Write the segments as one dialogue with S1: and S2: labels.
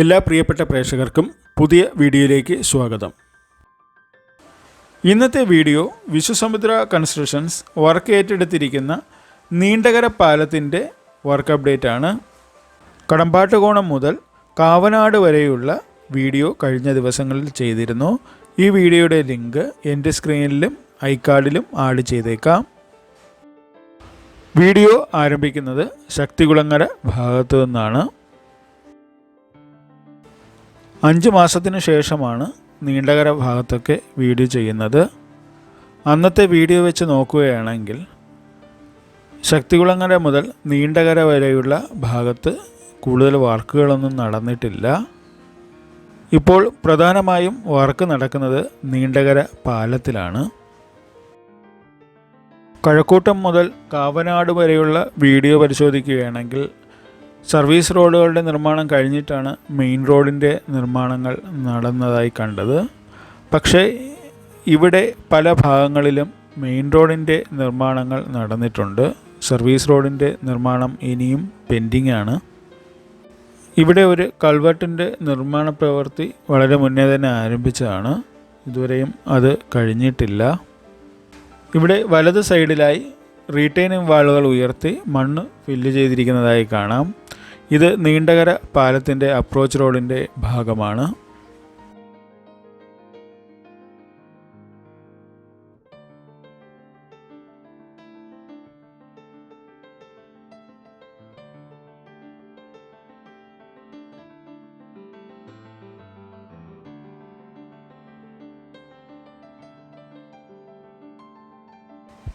S1: എല്ലാ പ്രിയപ്പെട്ട പ്രേക്ഷകർക്കും പുതിയ വീഡിയോയിലേക്ക് സ്വാഗതം. ഇന്നത്തെ വീഡിയോ വിശ്വസമുദ്ര കൺസ്ട്രക്ഷൻസ് വർക്ക് ഏറ്റെടുത്തിരിക്കുന്ന നീണ്ടകര പാലത്തിൻ്റെ വർക്ക് അപ്ഡേറ്റ് ആണ്. കടമ്പാട്ടുകോണം മുതൽ കാവനാട് വരെയുള്ള വീഡിയോ കഴിഞ്ഞ ദിവസങ്ങളിൽ ചെയ്തിരുന്നു. ഈ വീഡിയോയുടെ ലിങ്ക് എൻ്റെ സ്ക്രീനിലും ഐകാർഡിലും ആഡ് ചെയ്തേക്കാം. വീഡിയോ ആരംഭിക്കുന്നത് ശക്തികുളങ്ങര ഭാഗത്തു നിന്നാണ്. 5 മാസത്തിന് ശേഷമാണ് നീണ്ടകര ഭാഗത്തൊക്കെ വീഡിയോ ചെയ്യുന്നത്. അന്നത്തെ വീഡിയോ വെച്ച് നോക്കുകയാണെങ്കിൽ ശക്തികുളങ്ങര മുതൽ നീണ്ടകര വരെയുള്ള ഭാഗത്ത് കൂടുതൽ വർക്കുകളൊന്നും നടന്നിട്ടില്ല. ഇപ്പോൾ പ്രധാനമായും വർക്ക് നടക്കുന്നത് നീണ്ടകര പാലത്തിലാണ്. കഴക്കൂട്ടം മുതൽ കാവനാട് വരെയുള്ള വീഡിയോ പരിശോധിക്കുകയാണെങ്കിൽ സർവീസ് റോഡുകളുടെ നിർമ്മാണം കഴിഞ്ഞിട്ടാണ് മെയിൻ റോഡിൻ്റെ നിർമ്മാണങ്ങൾ നടന്നതായി കണ്ടത്. പക്ഷേ ഇവിടെ പല ഭാഗങ്ങളിലും മെയിൻ റോഡിൻ്റെ നിർമ്മാണങ്ങൾ നടന്നിട്ടുണ്ട്. സർവീസ് റോഡിൻ്റെ നിർമ്മാണം ഇനിയും പെൻഡിങ് ആണ്. ഇവിടെ ഒരു കൾവർട്ടിൻ്റെ നിർമ്മാണ പ്രവൃത്തി വളരെ മുന്നേ തന്നെ ആരംഭിച്ചതാണ്. ഇതുവരെയും അത് കഴിഞ്ഞിട്ടില്ല. ഇവിടെ വലത് സൈഡിലായി റീറ്റെയിനിങ് വാളുകൾ ഉയർത്തി മണ്ണ് ഫില്ല് ചെയ്തിരിക്കുന്നതായി കാണാം. ഇത് നീണ്ടകര പാലത്തിൻ്റെ അപ്രോച്ച് റോഡിൻ്റെ ഭാഗമാണ്.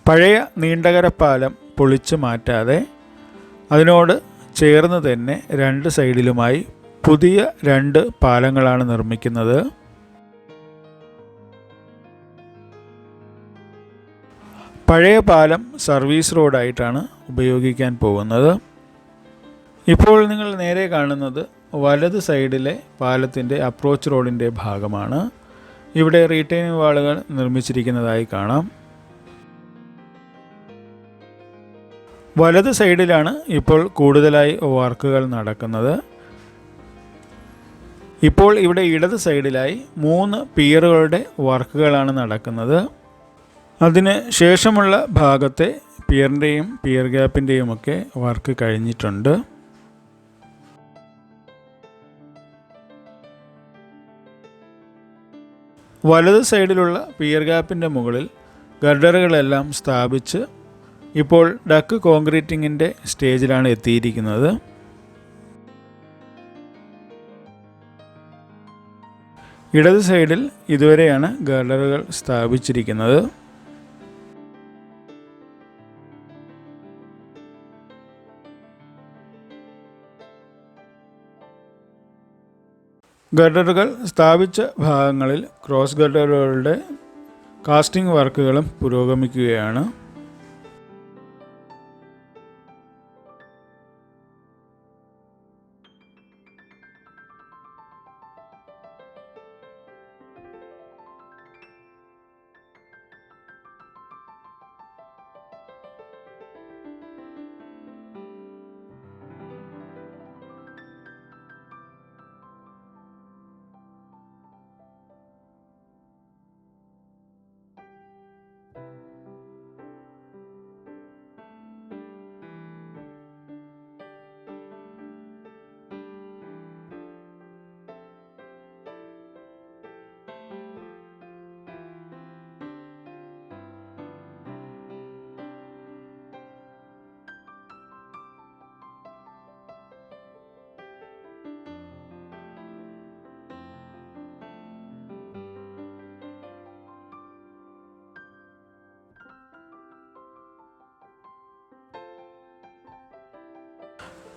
S1: പഴയ നീണ്ടകര പാലം പൊളിച്ചു മാറ്റാതെ അതിനോട് ചേർന്ന് തന്നെ 2 സൈഡിലുമായി പുതിയ 2 പാലങ്ങളാണ് നിർമ്മിക്കുന്നത്. പഴയ പാലം സർവീസ് റോഡായിട്ടാണ് ഉപയോഗിക്കാൻ പോകുന്നത്. ഇപ്പോൾ നിങ്ങൾ നേരെ കാണുന്നത് വലത് സൈഡിലെ പാലത്തിൻ്റെ അപ്രോച്ച് റോഡിൻ്റെ ഭാഗമാണ്. ഇവിടെ റീറ്റെയിനിങ് വാളുകൾ നിർമ്മിച്ചിരിക്കുന്നതായി കാണാം. വലത് സൈഡിലാണ് ഇപ്പോൾ കൂടുതലായി വർക്കുകൾ നടക്കുന്നത്. ഇപ്പോൾ ഇവിടെ ഇടത് സൈഡിലായി 3 പിയറുകളുടെ വർക്കുകളാണ് നടക്കുന്നത്. അതിന് ശേഷമുള്ള ഭാഗത്തെ പിയറിൻ്റെയും പിയർ ഗ്യാപ്പിൻ്റെയും ഒക്കെ വർക്ക് കഴിഞ്ഞിട്ടുണ്ട്. വലത് സൈഡിലുള്ള പിയർ ഗ്യാപ്പിൻ്റെ മുകളിൽ ഗർഡറുകളെല്ലാം സ്ഥാപിച്ച് ഇപ്പോൾ ഡക്ക് കോൺക്രീറ്റിങ്ങിൻ്റെ സ്റ്റേജിലാണ് എത്തിയിരിക്കുന്നത്. ഇടത് സൈഡിൽ ഇതുവരെയാണ് ഗർഡറുകൾ സ്ഥാപിച്ചിരിക്കുന്നത്. ഗർഡറുകൾ സ്ഥാപിച്ച ഭാഗങ്ങളിൽ ക്രോസ് ഗർഡറുകളുടെ കാസ്റ്റിംഗ് വർക്കുകളും പുരോഗമിക്കുകയാണ്.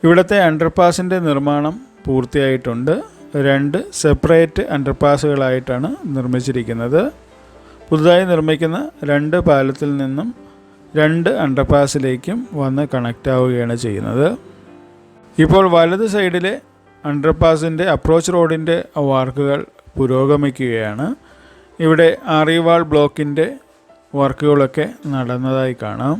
S1: ഇവിടുത്തെ അണ്ടർപാസിൻ്റെ നിർമ്മാണം പൂർത്തിയായിട്ടുണ്ട്. 2 സെപ്പറേറ്റ് അണ്ടർപാസുകളായിട്ടാണ് നിർമ്മിച്ചിരിക്കുന്നത്. പുതുതായി നിർമ്മിക്കുന്ന 2 പാലത്തിൽ നിന്നും 2 അണ്ടർപാസിലേക്കും വന്ന് കണക്റ്റ് ആവുകയാണ് ചെയ്യുന്നത്. ഇപ്പോൾ വലത് സൈഡിലെ അണ്ടർപാസിൻ്റെ അപ്രോച്ച് റോഡിൻ്റെ വർക്കുകൾ പുരോഗമിക്കുകയാണ്. ഇവിടെ ആറിവാൾ ബ്ലോക്കിൻ്റെ വർക്കുകളൊക്കെ നടന്നതായി കാണാം.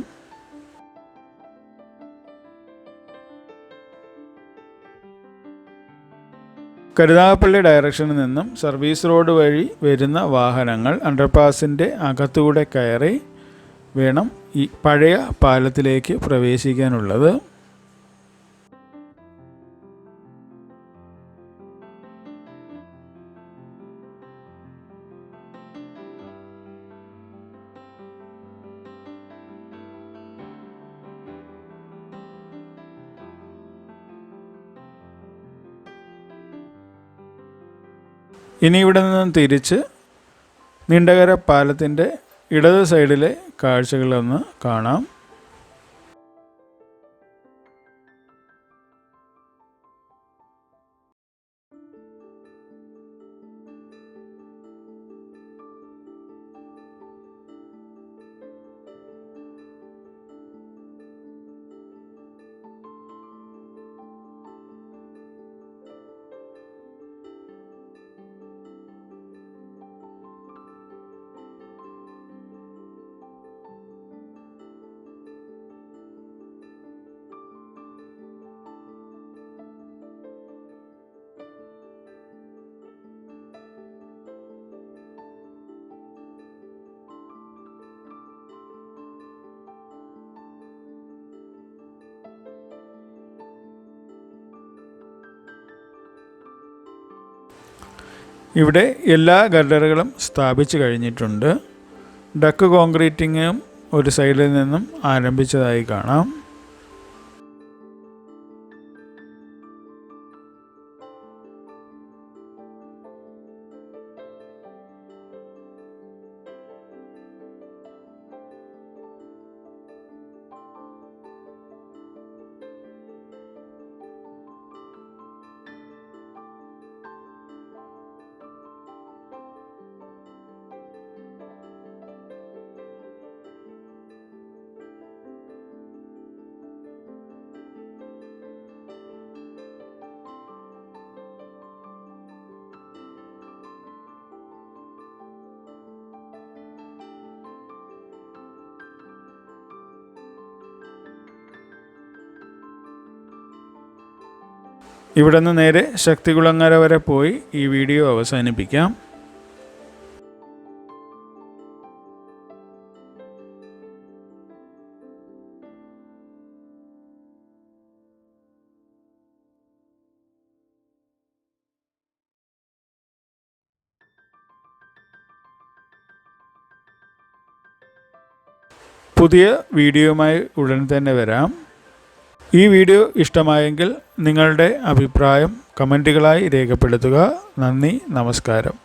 S1: കരുനാഗപ്പള്ളി ഡയറക്ഷനിൽ നിന്നും സർവീസ് റോഡ് വഴി വരുന്ന വാഹനങ്ങൾ അണ്ടർപാസിൻ്റെ അകത്തൂടെ കയറി വേണം ഈ പഴയ പാലത്തിലേക്ക് പ്രവേശിക്കാനുള്ളത്. ഇനി ഇവിടെ നിന്നും തിരിച്ച് നീണ്ടകര പാലത്തിൻ്റെ ഇടത് സൈഡിലെ കാഴ്ചകളൊന്ന് കാണാം. ഇവിടെ എല്ലാ ഗർഡറുകളും സ്ഥാപിച്ചു കഴിഞ്ഞിട്ടുണ്ട്. ഡക്ക് കോൺക്രീറ്റിങ്ങും ഒരു സൈഡിൽ നിന്നും ആരംഭിച്ചതായി കാണാം. ഇവിടെ നിന്ന് നേരെ ശക്തികുളങ്ങര വരെ പോയി ഈ വീഡിയോ അവസാനിപ്പിക്കാം. പുതിയ വീഡിയോയുമായി ഉടൻ തന്നെ വരാം. ഈ വീഡിയോ ഇഷ്ടമായെങ്കിൽ നിങ്ങളുടെ അഭിപ്രായം കമൻറ്റുകളായി രേഖപ്പെടുത്തുക. നന്ദി, നമസ്കാരം.